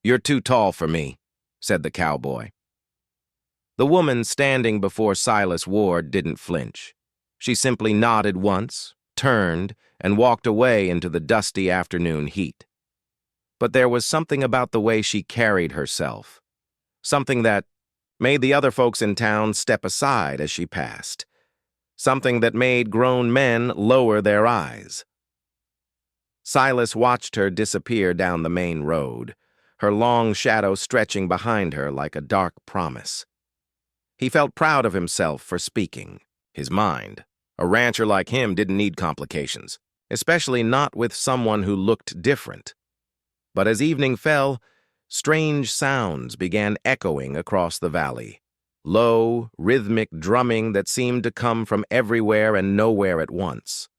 "You're too tall for me," said the cowboy. The woman standing before Silas Ward didn't flinch. She simply nodded once, turned, and walked away into the dusty afternoon heat. But there was something about the way she carried herself, something that made the other folks in town step aside as she passed, something that made grown men lower their eyes. Silas watched her disappear down the main road, her long shadow stretching behind her like a dark promise. He felt proud of himself for speaking his mind. A rancher like him didn't need complications, especially not with someone who looked different. But as evening fell, strange sounds began echoing across the valley. Low, rhythmic drumming that seemed to come from everywhere and nowhere at once.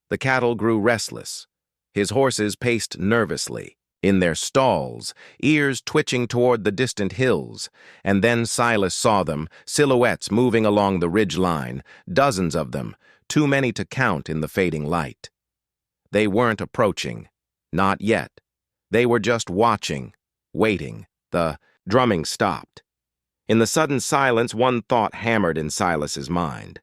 The cattle grew restless. His horses paced nervously, in their stalls, ears twitching toward the distant hills, and then Silas saw them, silhouettes moving along the ridge line, dozens of them, too many to count in the fading light. They weren't approaching, not yet. They were just watching, waiting. The drumming stopped. In the sudden silence, one thought hammered in Silas's mind.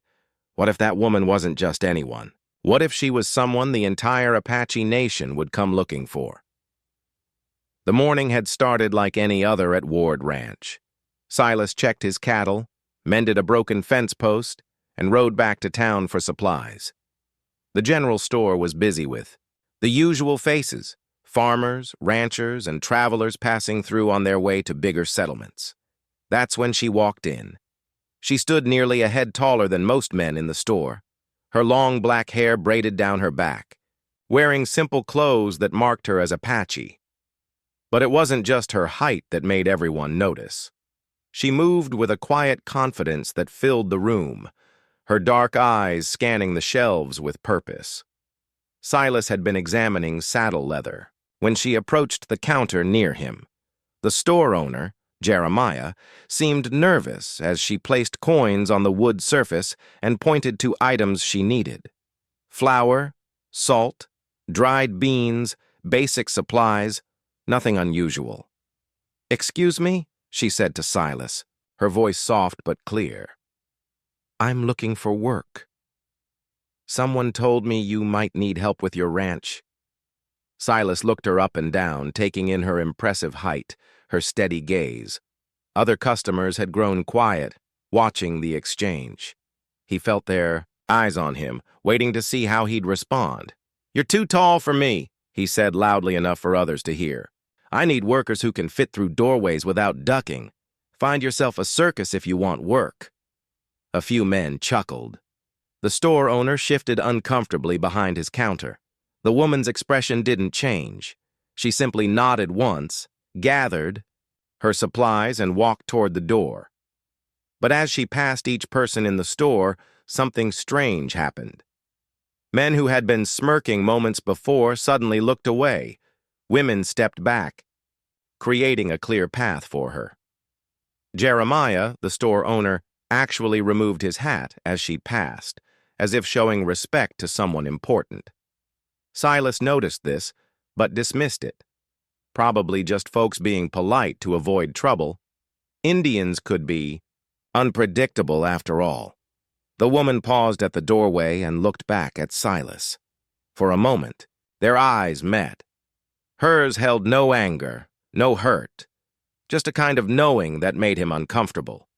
What if that woman wasn't just anyone? What if she was someone the entire Apache nation would come looking for? The morning had started like any other at Ward Ranch. Silas checked his cattle, mended a broken fence post, and rode back to town for supplies. The general store was busy with the usual faces, farmers, ranchers, and travelers passing through on their way to bigger settlements. That's when she walked in. She stood nearly a head taller than most men in the store, her long black hair braided down her back, wearing simple clothes that marked her as Apache. But it wasn't just her height that made everyone notice. She moved with a quiet confidence that filled the room, her dark eyes scanning the shelves with purpose. Silas had been examining saddle leather when she approached the counter near him. The store owner, Jeremiah, seemed nervous as she placed coins on the wood surface and pointed to items she needed. Flour, salt, dried beans, basic supplies, nothing unusual. "Excuse me?" she said to Silas, her voice soft but clear. "I'm looking for work. Someone told me you might need help with your ranch." Silas looked her up and down, taking in her impressive height, her steady gaze. Other customers had grown quiet, watching the exchange. He felt their eyes on him, waiting to see how he'd respond. "You're too tall for me," he said loudly enough for others to hear. "I need workers who can fit through doorways without ducking. Find yourself a circus if you want work." A few men chuckled. The store owner shifted uncomfortably behind his counter. The woman's expression didn't change. She simply nodded once, gathered her supplies, and walked toward the door. But as she passed each person in the store, something strange happened. Men who had been smirking moments before suddenly looked away. Women stepped back, creating a clear path for her. Jeremiah, the store owner, actually removed his hat as she passed, as if showing respect to someone important. Silas noticed this, but dismissed it. Probably just folks being polite to avoid trouble. Indians could be unpredictable after all. The woman paused at the doorway and looked back at Silas. For a moment, their eyes met. Hers held no anger, no hurt, just a kind of knowing that made him uncomfortable.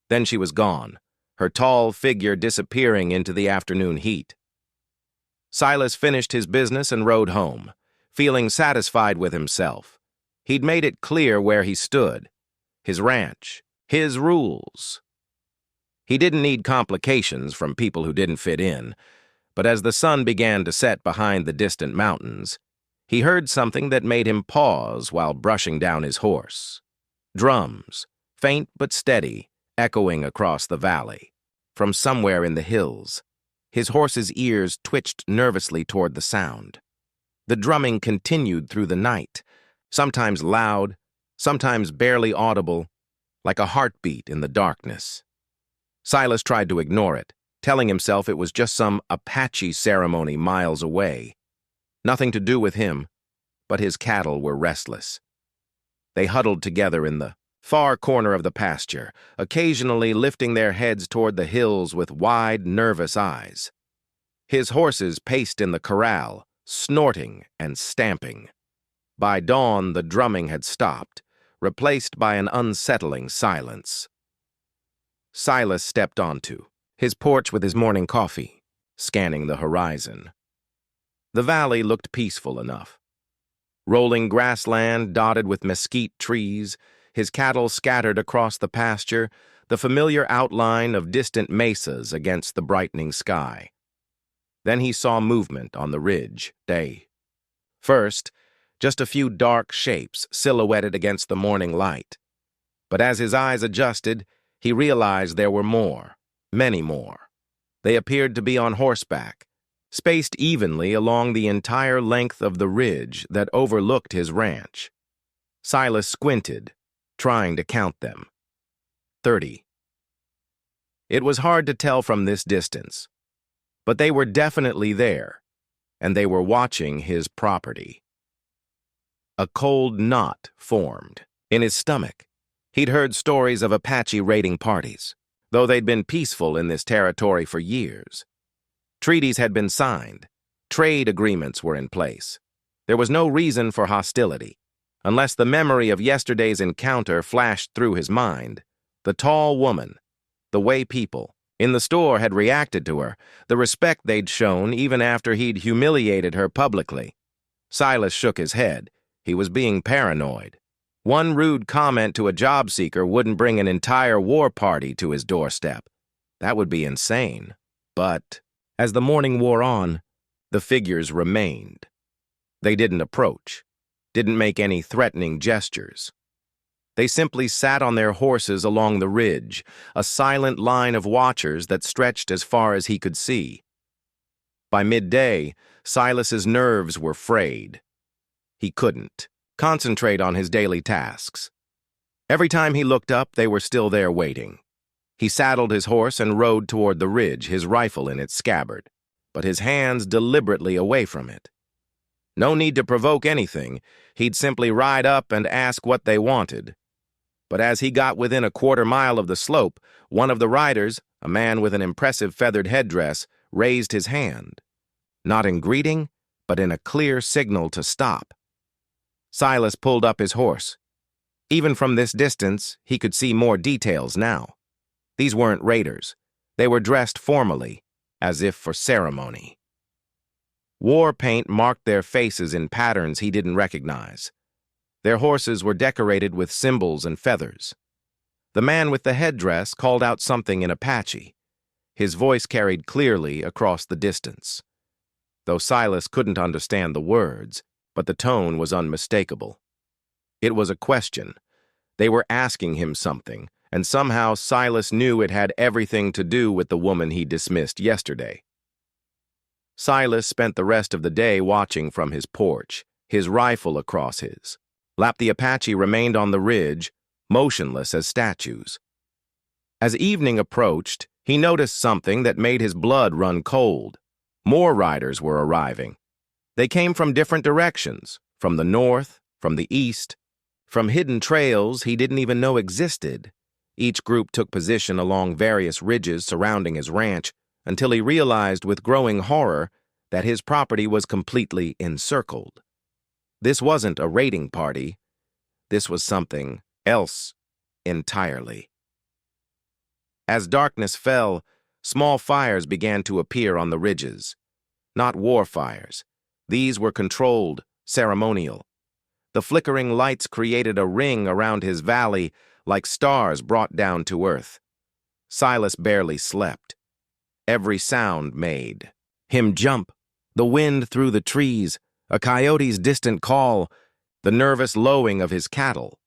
Then she was gone, her tall figure disappearing into the afternoon heat. Silas finished his business and rode home, feeling satisfied with himself. He'd made it clear where he stood, his ranch, his rules. He didn't need complications from people who didn't fit in, but as the sun began to set behind the distant mountains, he heard something that made him pause while brushing down his horse. Drums, faint but steady, echoing across the valley. From somewhere in the hills, his horse's ears twitched nervously toward the sound. The drumming continued through the night, sometimes loud, sometimes barely audible, like a heartbeat in the darkness. Silas tried to ignore it, telling himself it was just some Apache ceremony miles away. Nothing to do with him, but his cattle were restless. They huddled together in the far corner of the pasture, occasionally lifting their heads toward the hills with wide, nervous eyes. His horses paced in the corral, snorting and stamping. By dawn, the drumming had stopped, replaced by an unsettling silence. Silas stepped onto his porch with his morning coffee, scanning the horizon. The valley looked peaceful enough. Rolling grassland dotted with mesquite trees, his cattle scattered across the pasture, the familiar outline of distant mesas against the brightening sky. Then he saw movement on the ridge. First, just a few dark shapes silhouetted against the morning light. But as his eyes adjusted, he realized there were more, many more. They appeared to be on horseback, spaced evenly along the entire length of the ridge that overlooked his ranch. Silas squinted, trying to count them. 30. It was hard to tell from this distance, but they were definitely there, and they were watching his property. A cold knot formed in his stomach. He'd heard stories of Apache raiding parties, though they'd been peaceful in this territory for years. Treaties had been signed. Trade agreements were in place. There was no reason for hostility, unless the memory of yesterday's encounter flashed through his mind. The tall woman, the way people in the store had reacted to her, the respect they'd shown even after he'd humiliated her publicly. Silas shook his head. He was being paranoid. One rude comment to a job seeker wouldn't bring an entire war party to his doorstep. That would be insane. But as the morning wore on, the figures remained. They didn't approach, didn't make any threatening gestures. They simply sat on their horses along the ridge, a silent line of watchers that stretched as far as he could see. By midday, Silas's nerves were frayed. He couldn't concentrate on his daily tasks. Every time he looked up, they were still there waiting. He saddled his horse and rode toward the ridge, his rifle in its scabbard, but his hands deliberately away from it. No need to provoke anything. He'd simply ride up and ask what they wanted. But as he got within a quarter-mile of the slope, one of the riders, a man with an impressive feathered headdress, raised his hand. Not in greeting, but in a clear signal to stop. Silas pulled up his horse. Even from this distance, he could see more details now. These weren't raiders. They were dressed formally, as if for ceremony. War paint marked their faces in patterns he didn't recognize. Their horses were decorated with symbols and feathers. The man with the headdress called out something in Apache. His voice carried clearly across the distance. Though Silas couldn't understand the words, but the tone was unmistakable. It was a question. They were asking him something, and somehow Silas knew it had everything to do with the woman he dismissed yesterday. Silas spent the rest of the day watching from his porch, his rifle across his lap. The Apache remained on the ridge, motionless as statues. As evening approached, he noticed something that made his blood run cold. More riders were arriving. They came from different directions, from the north, from the east, from hidden trails he didn't even know existed. Each group took position along various ridges surrounding his ranch until he realized with growing horror that his property was completely encircled. This wasn't a raiding party. This was something else entirely. As darkness fell, small fires began to appear on the ridges. Not war fires. These were controlled, ceremonial. The flickering lights created a ring around his valley like stars brought down to earth. Silas barely slept. Every sound made him jump. The wind through the trees, a coyote's distant call, the nervous lowing of his cattle.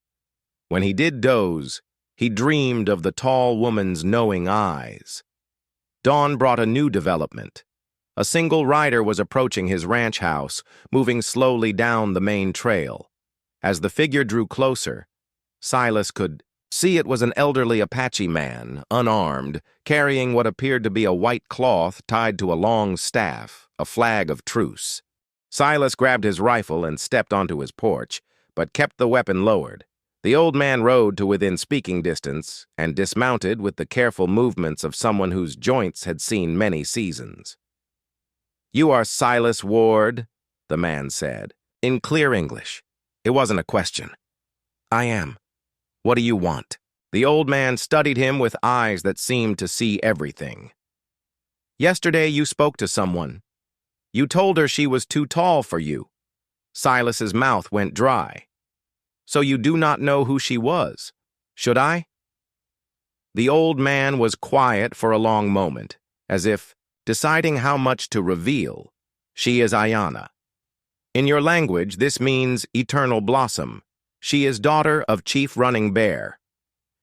When he did doze, he dreamed of the tall woman's knowing eyes. Dawn brought a new development. A single rider was approaching his ranch house, moving slowly down the main trail. As the figure drew closer, Silas could see it was an elderly Apache man, unarmed, carrying what appeared to be a white cloth tied to a long staff, a flag of truce. Silas grabbed his rifle and stepped onto his porch, but kept the weapon lowered. The old man rode to within speaking distance and dismounted with the careful movements of someone whose joints had seen many seasons. "You are Silas Ward," the man said, in clear English. It wasn't a question. "I am. What do you want?" The old man studied him with eyes that seemed to see everything. "Yesterday you spoke to someone. You told her she was too tall for you." Silas's mouth went dry. "So you do not know who she was. Should I?" The old man was quiet for a long moment, as if deciding how much to reveal. "She is Ayana. In your language, this means eternal blossom. She is daughter of Chief Running Bear.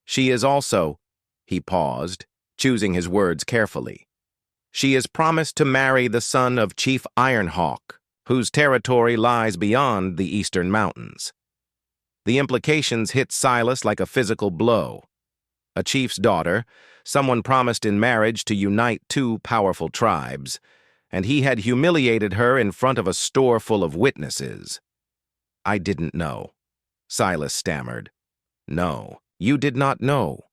She is also," he paused, choosing his words carefully, "she is promised to marry the son of Chief Ironhawk, whose territory lies beyond the eastern mountains." The implications hit Silas like a physical blow. A chief's daughter, someone promised in marriage to unite two powerful tribes, and he had humiliated her in front of a store full of witnesses. "I didn't know," Silas stammered. "No, you did not know.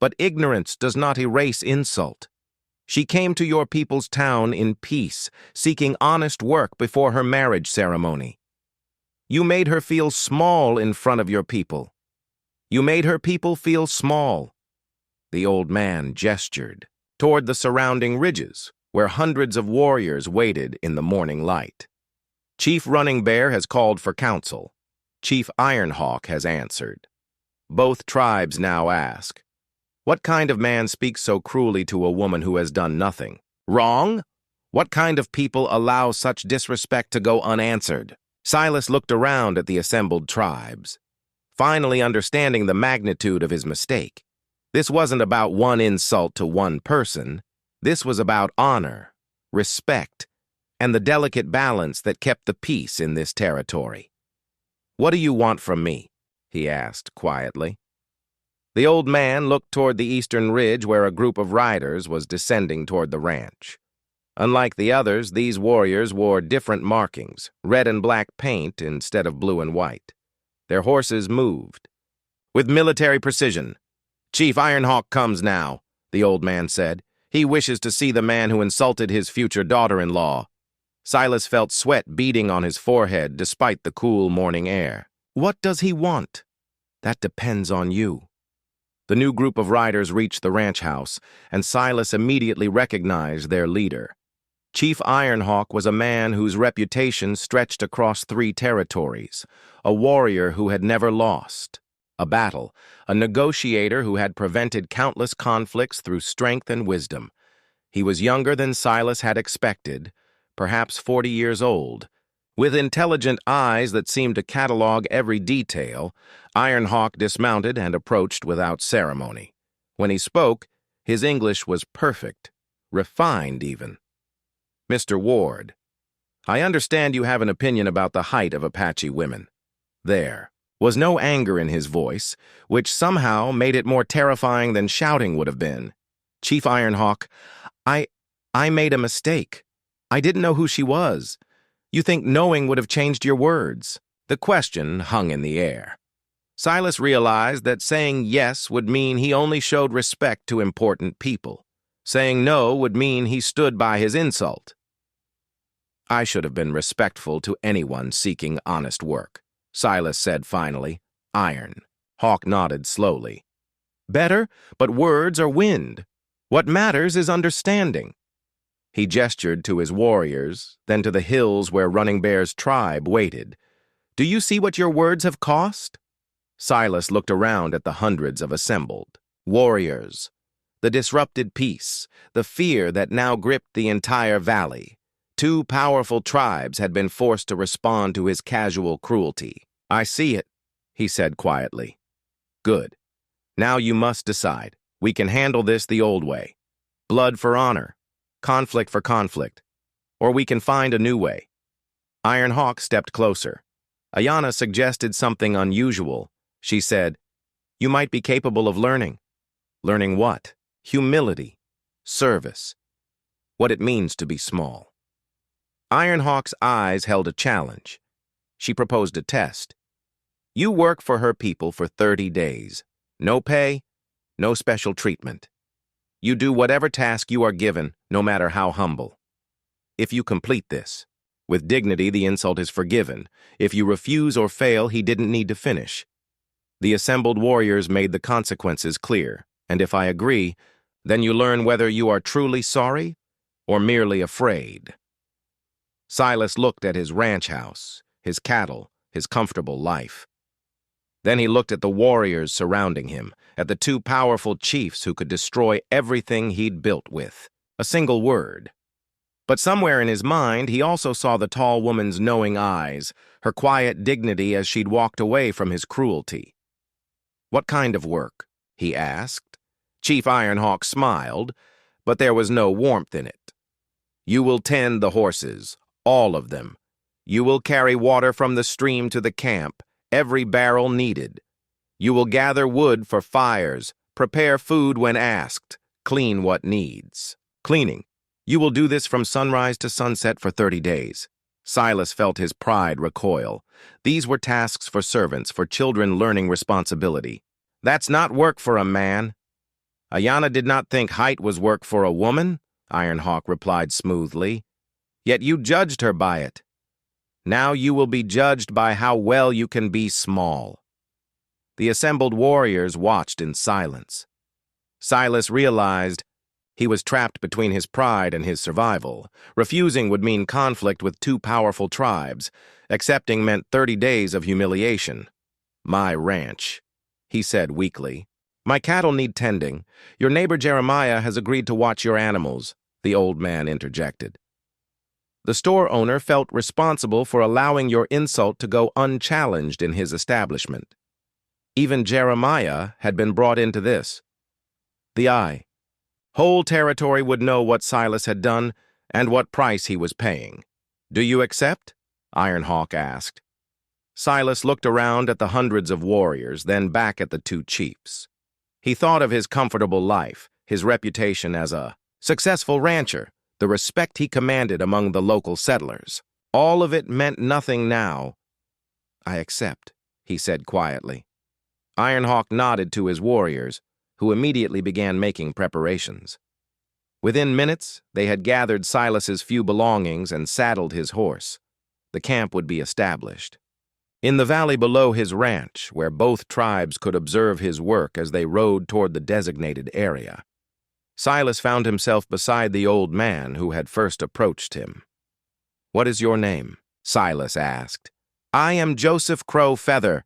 But ignorance does not erase insult. She came to your people's town in peace, seeking honest work before her marriage ceremony. You made her feel small in front of your people. You made her people feel small." The old man gestured toward the surrounding ridges, where hundreds of warriors waited in the morning light. "Chief Running Bear has called for counsel. Chief Ironhawk has answered. Both tribes now ask, what kind of man speaks so cruelly to a woman who has done nothing? Wrong? What kind of people allow such disrespect to go unanswered?" Silas looked around at the assembled tribes, finally understanding the magnitude of his mistake. This wasn't about one insult to one person. This was about honor, respect, and the delicate balance that kept the peace in this territory. "What do you want from me?" he asked quietly. The old man looked toward the eastern ridge where a group of riders was descending toward the ranch. Unlike the others, these warriors wore different markings, red and black paint instead of blue and white. Their horses moved. "With military precision. Chief Ironhawk comes now," the old man said. "He wishes to see the man who insulted his future daughter-in-law." Silas felt sweat beading on his forehead despite the cool morning air. "What does he want?" "That depends on you." The new group of riders reached the ranch house, and Silas immediately recognized their leader. Chief Ironhawk was a man whose reputation stretched across 3 territories, a warrior who had never lost a battle, a negotiator who had prevented countless conflicts through strength and wisdom. He was younger than Silas had expected, perhaps 40 years old. With intelligent eyes that seemed to catalog every detail, Ironhawk dismounted and approached without ceremony. When he spoke, his English was perfect, refined even. "Mr. Ward, I understand you have an opinion about the height of Apache women." There was no anger in his voice, which somehow made it more terrifying than shouting would have been. "Chief Ironhawk, I made a mistake. I didn't know who she was. You think knowing would have changed your words?" The question hung in the air. Silas realized that saying yes would mean he only showed respect to important people. Saying no would mean he stood by his insult. "I should have been respectful to anyone seeking honest work," Silas said finally. Hawk nodded slowly. "Better, but words are wind. What matters is understanding." He gestured to his warriors, then to the hills where Running Bear's tribe waited. "Do you see what your words have cost?" Silas looked around at the hundreds of assembled warriors, the disrupted peace, the fear that now gripped the entire valley. 2 powerful tribes had been forced to respond to his casual cruelty. "I see it," he said quietly. "Good. Now you must decide. We can handle this the old way. Blood for honor, conflict for conflict. Or we can find a new way." Ironhawk stepped closer. Ayana suggested something unusual. She said, "You might be capable of learning." "Learning what?" "Humility, service, what it means to be small." Ironhawk's eyes held a challenge. She proposed a test. You work for her people for 30 days. No pay, no special treatment. You do whatever task you are given, no matter how humble. If you complete this, with dignity the insult is forgiven. If you refuse or fail, he didn't need to finish. The assembled warriors made the consequences clear, and if I agree, then you learn whether you are truly sorry or merely afraid. Silas looked at his ranch house, his cattle, his comfortable life. Then he looked at the warriors surrounding him, at the two powerful chiefs who could destroy everything he'd built with a single word. But somewhere in his mind, he also saw the tall woman's knowing eyes, her quiet dignity as she'd walked away from his cruelty. "What kind of work?" he asked. Chief Ironhawk smiled, but there was no warmth in it. "You will tend the horses, all of them. You will carry water from the stream to the camp, every barrel needed. You will gather wood for fires, prepare food when asked, clean what needs. Cleaning. You will do this from sunrise to sunset for 30 days. Silas felt his pride recoil. These were tasks for servants, for children learning responsibility. That's not work for a man. Ayanna did not think height was work for a woman, Ironhawk replied smoothly. Yet you judged her by it. Now you will be judged by how well you can be small. The assembled warriors watched in silence. Silas realized he was trapped between his pride and his survival. Refusing would mean conflict with two powerful tribes. Accepting meant 30 days of humiliation. "My ranch," he said weakly. "My cattle need tending. Your neighbor Jeremiah has agreed to watch your animals," the old man interjected. The store owner felt responsible for allowing your insult to go unchallenged in his establishment. Even Jeremiah had been brought into this. The whole territory would know what Silas had done and what price he was paying. "Do you accept?" Ironhawk asked. Silas looked around at the hundreds of warriors, then back at the two chiefs. He thought of his comfortable life, his reputation as a successful rancher, the respect he commanded among the local settlers. All of it meant nothing now. "I accept," he said quietly. Ironhawk nodded to his warriors, who immediately began making preparations. Within minutes, they had gathered Silas's few belongings and saddled his horse. The camp would be established. In the valley below his ranch, where both tribes could observe his work as they rode toward the designated area, Silas found himself beside the old man who had first approached him. "What is your name?" Silas asked. "I am Joseph Crow Feather.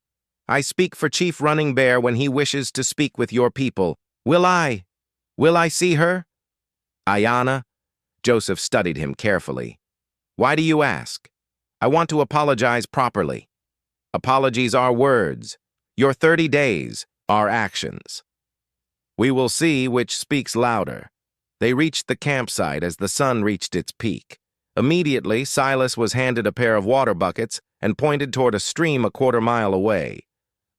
I speak for Chief Running Bear when he wishes to speak with your people. Will I see her?" "Ayanna?" Joseph studied him carefully. "Why do you ask?" "I want to apologize properly." "Apologies are words. Your 30 days are actions." "We will see which speaks louder." They reached the campsite as the sun reached its peak. Immediately, Silas was handed a pair of water buckets and pointed toward a stream a quarter-mile away.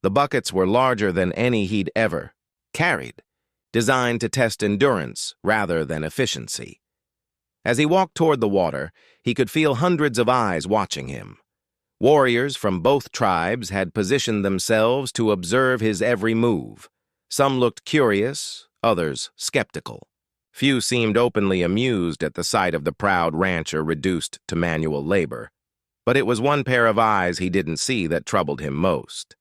The buckets were larger than any he'd ever carried, designed to test endurance rather than efficiency. As he walked toward the water, he could feel hundreds of eyes watching him. Warriors from both tribes had positioned themselves to observe his every move. Some looked curious, others skeptical. Few seemed openly amused at the sight of the proud rancher reduced to manual labor. But it was one pair of eyes he didn't see that troubled him most.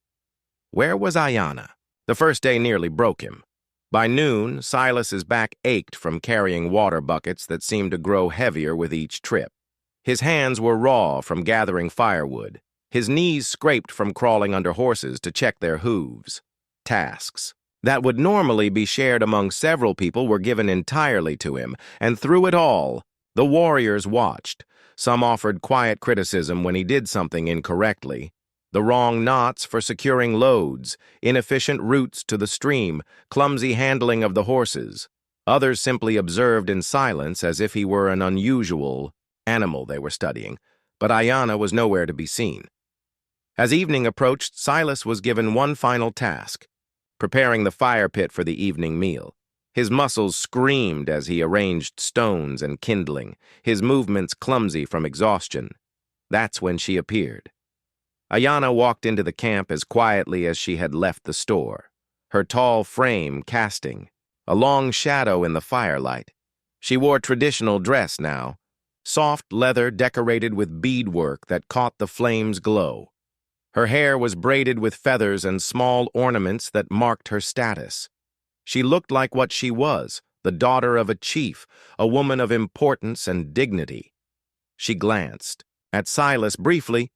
Where was Ayanna? The first day nearly broke him. By noon, Silas's back ached from carrying water buckets that seemed to grow heavier with each trip. His hands were raw from gathering firewood. His knees scraped from crawling under horses to check their hooves. Tasks that would normally be shared among several people were given entirely to him, and through it all, the warriors watched. Some offered quiet criticism when he did something incorrectly. The wrong knots for securing loads, inefficient routes to the stream, clumsy handling of the horses. Others simply observed in silence as if he were an unusual animal they were studying, but Ayanna was nowhere to be seen. As evening approached, Silas was given one final task, preparing the fire pit for the evening meal. His muscles screamed as he arranged stones and kindling, his movements clumsy from exhaustion. That's when she appeared. Ayana walked into the camp as quietly as she had left the store, her tall frame casting a long shadow in the firelight. She wore traditional dress now, soft leather decorated with beadwork that caught the flame's glow. Her hair was braided with feathers and small ornaments that marked her status. She looked like what she was, the daughter of a chief, a woman of importance and dignity. She glanced at Silas briefly,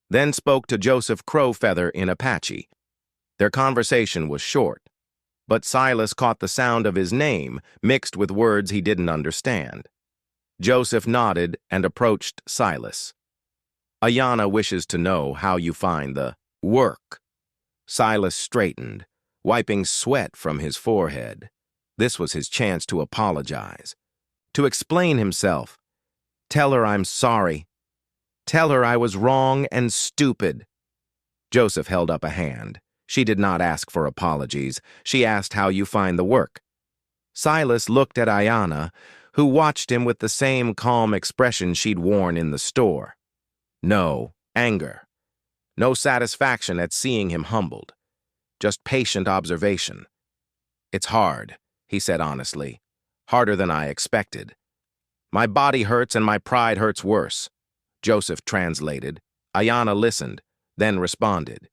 then spoke to Joseph Crowfeather in Apache. Their conversation was short, but Silas caught the sound of his name mixed with words he didn't understand. Joseph nodded and approached Silas. Ayana wishes to know how you find the work. Silas straightened, wiping sweat from his forehead. This was his chance to apologize, to explain himself. Tell her I'm sorry. Tell her I was wrong and stupid. Joseph held up a hand. She did not ask for apologies. She asked how you find the work. Silas looked at Ayana, who watched him with the same calm expression she'd worn in the store. No anger. No satisfaction at seeing him humbled. Just patient observation. It's hard, he said honestly. Harder than I expected. My body hurts and my pride hurts worse. Joseph translated. Ayana listened, then responded.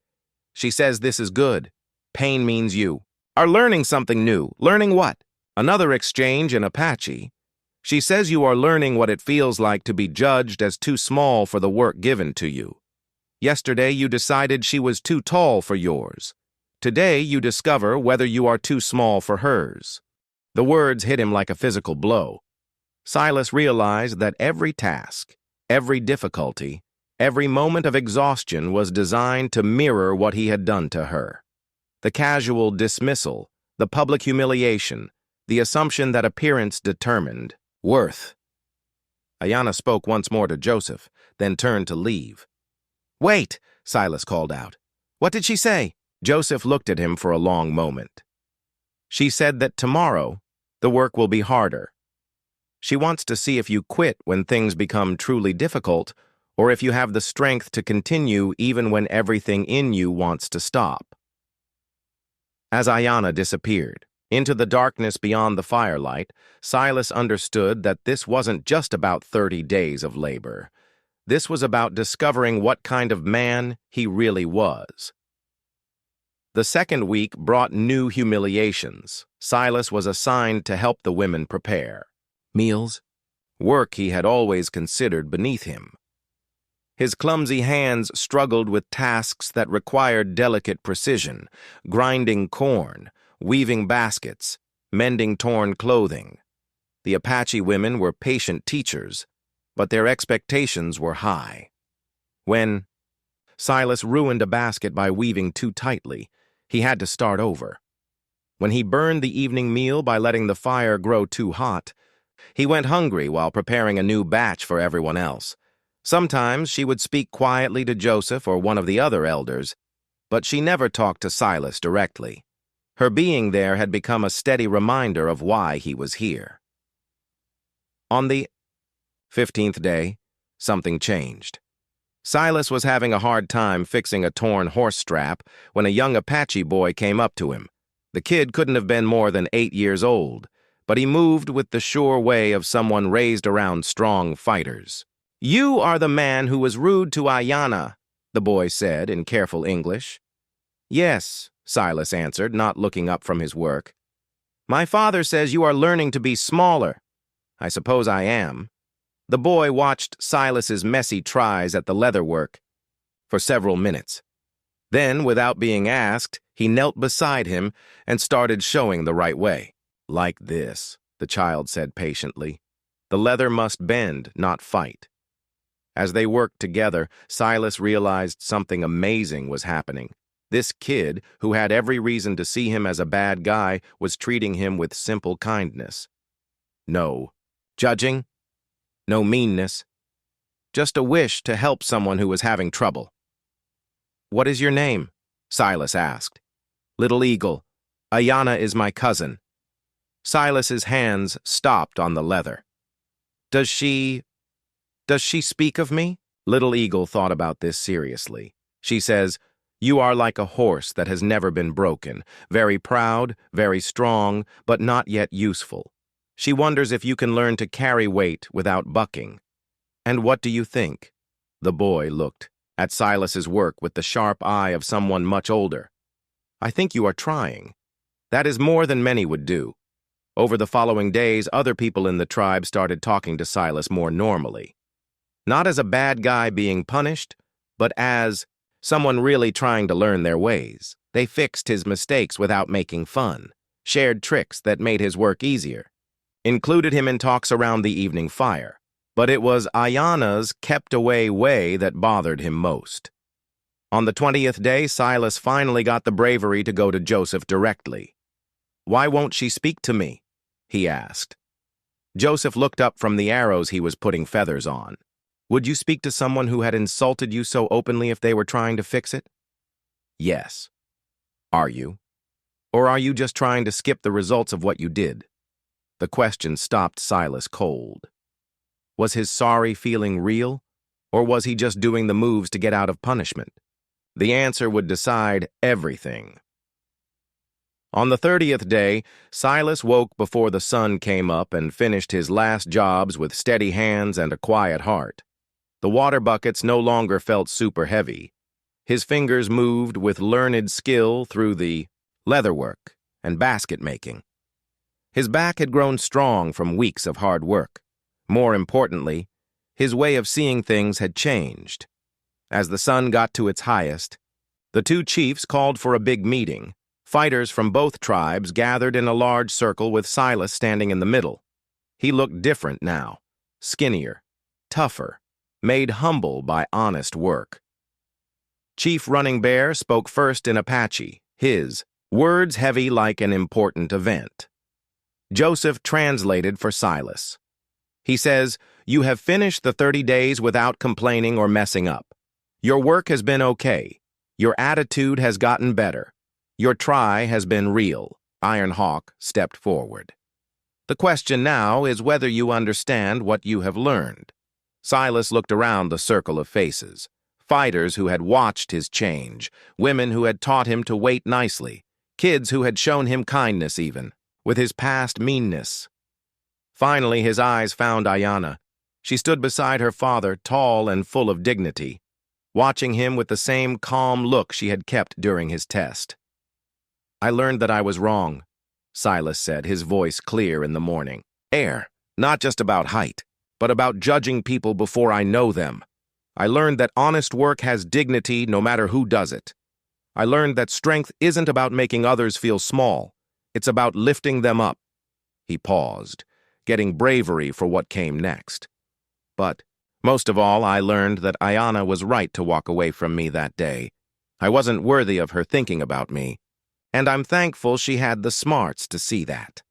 She says this is good. Pain means you are learning something new. Learning what? Another exchange in Apache. She says you are learning what it feels like to be judged as too small for the work given to you. Yesterday you decided she was too tall for yours. Today you discover whether you are too small for hers. The words hit him like a physical blow. Silas realized that every task, every difficulty, every moment of exhaustion was designed to mirror what he had done to her. The casual dismissal, the public humiliation, the assumption that appearance determined worth. Ayana spoke once more to Joseph, then turned to leave. Wait, Silas called out. What did she say? Joseph looked at him for a long moment. She said that tomorrow, the work will be harder. She wants to see if you quit when things become truly difficult, or if you have the strength to continue even when everything in you wants to stop. As Ayana disappeared into the darkness beyond the firelight, Silas understood that this wasn't just about 30 days of labor. This was about discovering what kind of man he really was. The second week brought new humiliations. Silas was assigned to help the women prepare meals, work he had always considered beneath him. His clumsy hands struggled with tasks that required delicate precision, grinding corn, weaving baskets, mending torn clothing. The Apache women were patient teachers, but their expectations were high. When Silas ruined a basket by weaving too tightly, he had to start over. When he burned the evening meal by letting the fire grow too hot, he went hungry while preparing a new batch for everyone else. Sometimes she would speak quietly to Joseph or one of the other elders, but she never talked to Silas directly. Her being there had become a steady reminder of why he was here. On the 15th day, something changed. Silas was having a hard time fixing a torn horse strap when a young Apache boy came up to him. The kid couldn't have been more than 8 years old, but he moved with the sure way of someone raised around strong fighters. You are the man who was rude to Ayana, the boy said in careful English. Yes, Silas answered, not looking up from his work. My father says you are learning to be smaller. I suppose I am. The boy watched Silas's messy tries at the leatherwork for several minutes. Then, without being asked, he knelt beside him and started showing the right way. Like this, the child said patiently. The leather must bend, not fight. As they worked together, Silas realized something amazing was happening. This kid, who had every reason to see him as a bad guy, was treating him with simple kindness. No judging, no meanness, just a wish to help someone who was having trouble. What is your name? Silas asked. Little Eagle. Ayana is my cousin. Silas's hands stopped on the leather. Does she speak of me? Little Eagle thought about this seriously. She says, "You are like a horse that has never been broken, very proud, very strong, but not yet useful. She wonders if you can learn to carry weight without bucking." And what do you think? The boy looked at Silas's work with the sharp eye of someone much older. "I think you are trying. That is more than many would do." Over the following days, other people in the tribe started talking to Silas more normally. Not as a bad guy being punished, but as someone really trying to learn their ways. They fixed his mistakes without making fun, shared tricks that made his work easier, included him in talks around the evening fire. But it was Ayana's kept-away way that bothered him most. On the 20th day, Silas finally got the bravery to go to Joseph directly. "Why won't she speak to me?" he asked. Joseph looked up from the arrows he was putting feathers on. "Would you speak to someone who had insulted you so openly if they were trying to fix it?" "Yes." "Are you? Or are you just trying to skip the results of what you did?" The question stopped Silas cold. Was his sorry feeling real, or was he just doing the moves to get out of punishment? The answer would decide everything. On the 30th day, Silas woke before the sun came up and finished his last jobs with steady hands and a quiet heart. The water buckets no longer felt super heavy. His fingers moved with learned skill through the leatherwork and basket making. His back had grown strong from weeks of hard work. More importantly, his way of seeing things had changed. As the sun got to its highest, the two chiefs called for a big meeting. Fighters from both tribes gathered in a large circle with Silas standing in the middle. He looked different now, skinnier, tougher, made humble by honest work. Chief Running Bear spoke first in Apache, his words heavy like an important event. Joseph translated for Silas. He says, "You have finished the 30 days without complaining or messing up. Your work has been okay. Your attitude has gotten better. Your try has been real." Iron Hawk stepped forward. "The question now is whether you understand what you have learned." Silas looked around the circle of faces. Fighters who had watched his change, women who had taught him to wait nicely, kids who had shown him kindness even, with his past meanness. Finally, his eyes found Ayana. She stood beside her father, tall and full of dignity, watching him with the same calm look she had kept during his test. "I learned that I was wrong," Silas said, his voice clear in the morning. Not just about height, but about judging people before I know them. I learned that honest work has dignity no matter who does it. I learned that strength isn't about making others feel small. It's about lifting them up." He paused, getting bravery for what came next. "But most of all, I learned that Ayana was right to walk away from me that day. I wasn't worthy of her thinking about me, and I'm thankful she had the smarts to see that."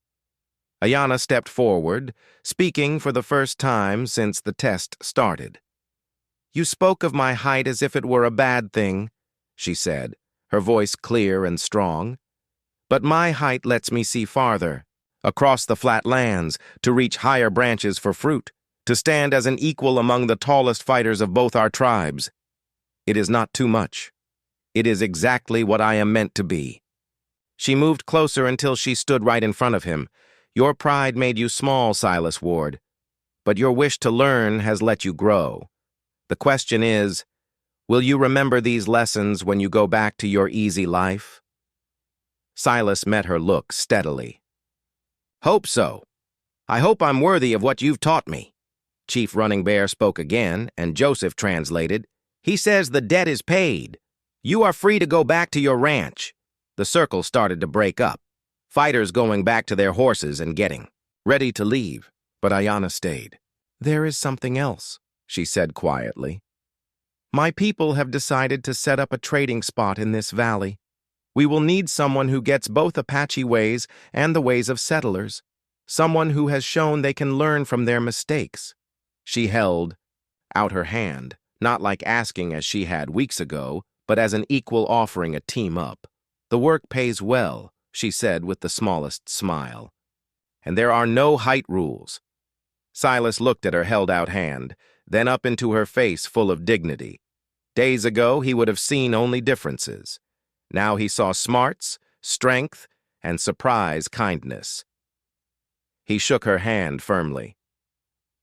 Ayana stepped forward, speaking for the first time since the test started. "You spoke of my height as if it were a bad thing," she said, her voice clear and strong. "But my height lets me see farther, across the flat lands, to reach higher branches for fruit, to stand as an equal among the tallest fighters of both our tribes. It is not too much. It is exactly what I am meant to be." She moved closer until she stood right in front of him. "Your pride made you small, Silas Ward, but your wish to learn has let you grow. The question is, will you remember these lessons when you go back to your easy life?" Silas met her look steadily. "Hope so. I hope I'm worthy of what you've taught me." Chief Running Bear spoke again, and Joseph translated. "He says the debt is paid. You are free to go back to your ranch." The circle started to break up, fighters going back to their horses and getting ready to leave, but Ayana stayed. "There is something else," she said quietly. "My people have decided to set up a trading spot in this valley. We will need someone who gets both Apache ways and the ways of settlers, someone who has shown they can learn from their mistakes." She held out her hand, not like asking as she had weeks ago, but as an equal offering a team up. "The work pays well," she said with the smallest smile. "And there are no height rules." Silas looked at her held-out hand, then up into her face full of dignity. Days ago, he would have seen only differences. Now he saw smarts, strength, and surprise kindness. He shook her hand firmly.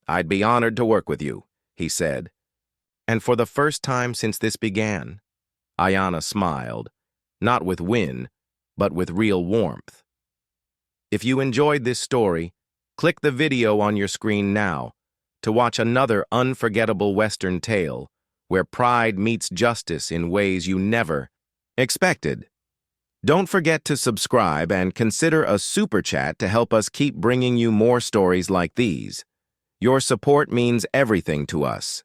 "I'd be honored to work with you," he said. And for the first time since this began, Ayanna smiled, not with win, but with real warmth. If you enjoyed this story, click the video on your screen now to watch another unforgettable Western tale where pride meets justice in ways you never expected. Don't forget to subscribe and consider a super chat to help us keep bringing you more stories like these. Your support means everything to us.